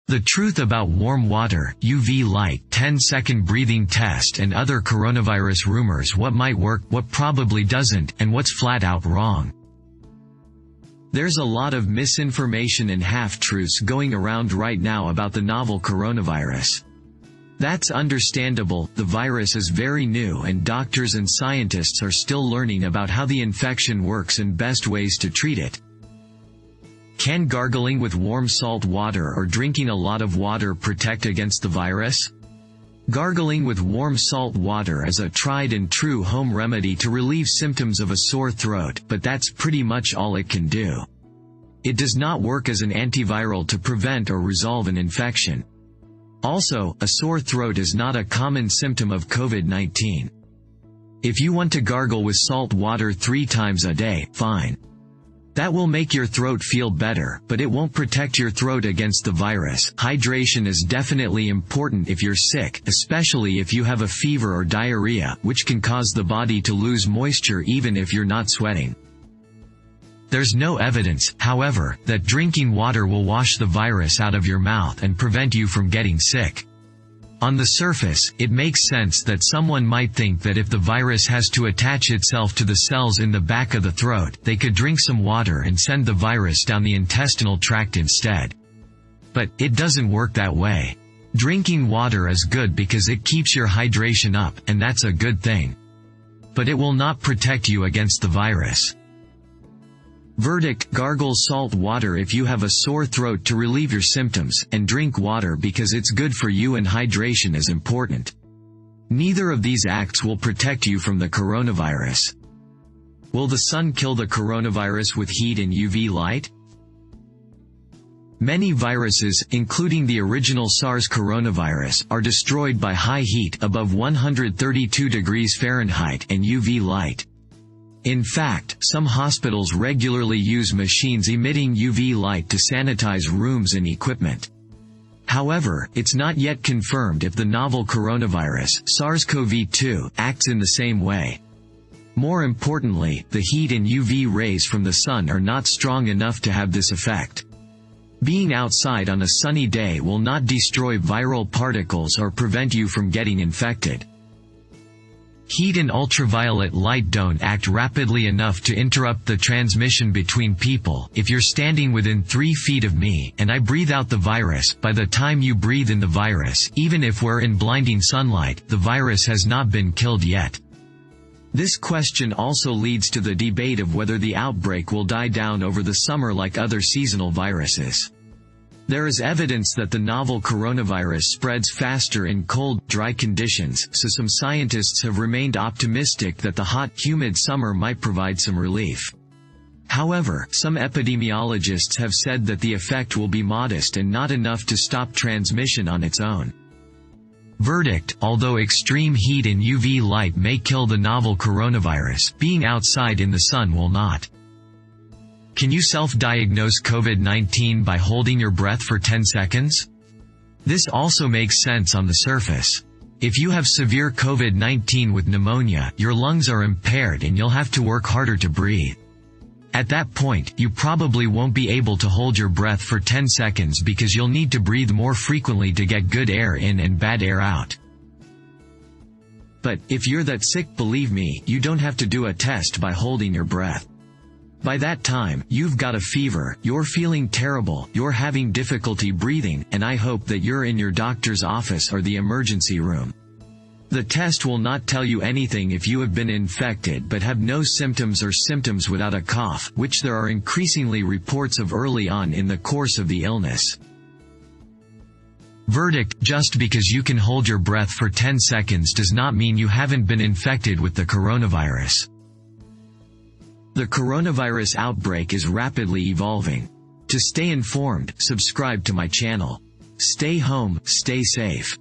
The truth about warm water, UV light, 10-second breathing test and other coronavirus rumors, what might work, what probably doesn't, and what's flat out wrong. There's a lot of misinformation and half-truths going around right now about the novel coronavirus. That's understandable, the virus is very new and doctors and scientists are still learning about how the infection works and best ways to treat it. Can gargling with warm salt water or drinking a lot of water protect against the virus? Gargling with warm salt water is a tried and true home remedy to relieve symptoms of a sore throat, but that's pretty much all it can do. It does not work as an antiviral to prevent or resolve an infection. Also, a sore throat is not a common symptom of COVID-19. If you want to gargle with salt water 3 times a day, fine. That will make your throat feel better, but it won't protect your throat against the virus. Hydration is definitely important if you're sick, especially if you have a fever or diarrhea, which can cause the body to lose moisture even if you're not sweating. There's no evidence, however, that drinking water will wash the virus out of your mouth and prevent you from getting sick. On the surface, it makes sense that someone might think that if the virus has to attach itself to the cells in the back of the throat, they could drink some water and send the virus down the intestinal tract instead. But it doesn't work that way. Drinking water is good because it keeps your hydration up, and that's a good thing. But it will not protect you against the virus. Verdict: gargle salt water if you have a sore throat to relieve your symptoms, and drink water because it's good for you and hydration is important. Neither of these acts will protect you from the coronavirus. Will the sun kill the coronavirus with heat and UV light? Many viruses, including the original SARS coronavirus, are destroyed by high heat above 132 degrees Fahrenheit and UV light. In fact, some hospitals regularly use machines emitting UV light to sanitize rooms and equipment. However, it's not yet confirmed if the novel coronavirus, SARS-CoV-2, acts in the same way. More importantly, the heat and UV rays from the sun are not strong enough to have this effect. Being outside on a sunny day will not destroy viral particles or prevent you from getting infected. Heat and ultraviolet light don't act rapidly enough to interrupt the transmission between people. If you're standing within 3 feet of me, and I breathe out the virus, by the time you breathe in the virus, even if we're in blinding sunlight, the virus has not been killed yet. This question also leads to the debate of whether the outbreak will die down over the summer like other seasonal viruses. There is evidence that the novel coronavirus spreads faster in cold, dry conditions, so some scientists have remained optimistic that the hot, humid summer might provide some relief. However, some epidemiologists have said that the effect will be modest and not enough to stop transmission on its own. Verdict: although extreme heat and UV light may kill the novel coronavirus, being outside in the sun will not. Can you self-diagnose COVID-19 by holding your breath for 10 seconds? This also makes sense on the surface. If you have severe COVID-19 with pneumonia, your lungs are impaired and you'll have to work harder to breathe. At that point, you probably won't be able to hold your breath for 10 seconds because you'll need to breathe more frequently to get good air in and bad air out. But, if you're that sick, believe me, you don't have to do a test by holding your breath. By that time, you've got a fever, you're feeling terrible, you're having difficulty breathing, and I hope that you're in your doctor's office or the emergency room. The test will not tell you anything if you have been infected but have no symptoms or symptoms without a cough, which there are increasingly reports of early on in the course of the illness. Verdict: just because you can hold your breath for 10 seconds does not mean you haven't been infected with the coronavirus. The coronavirus outbreak is rapidly evolving. To stay informed, subscribe to my channel. Stay home, stay safe.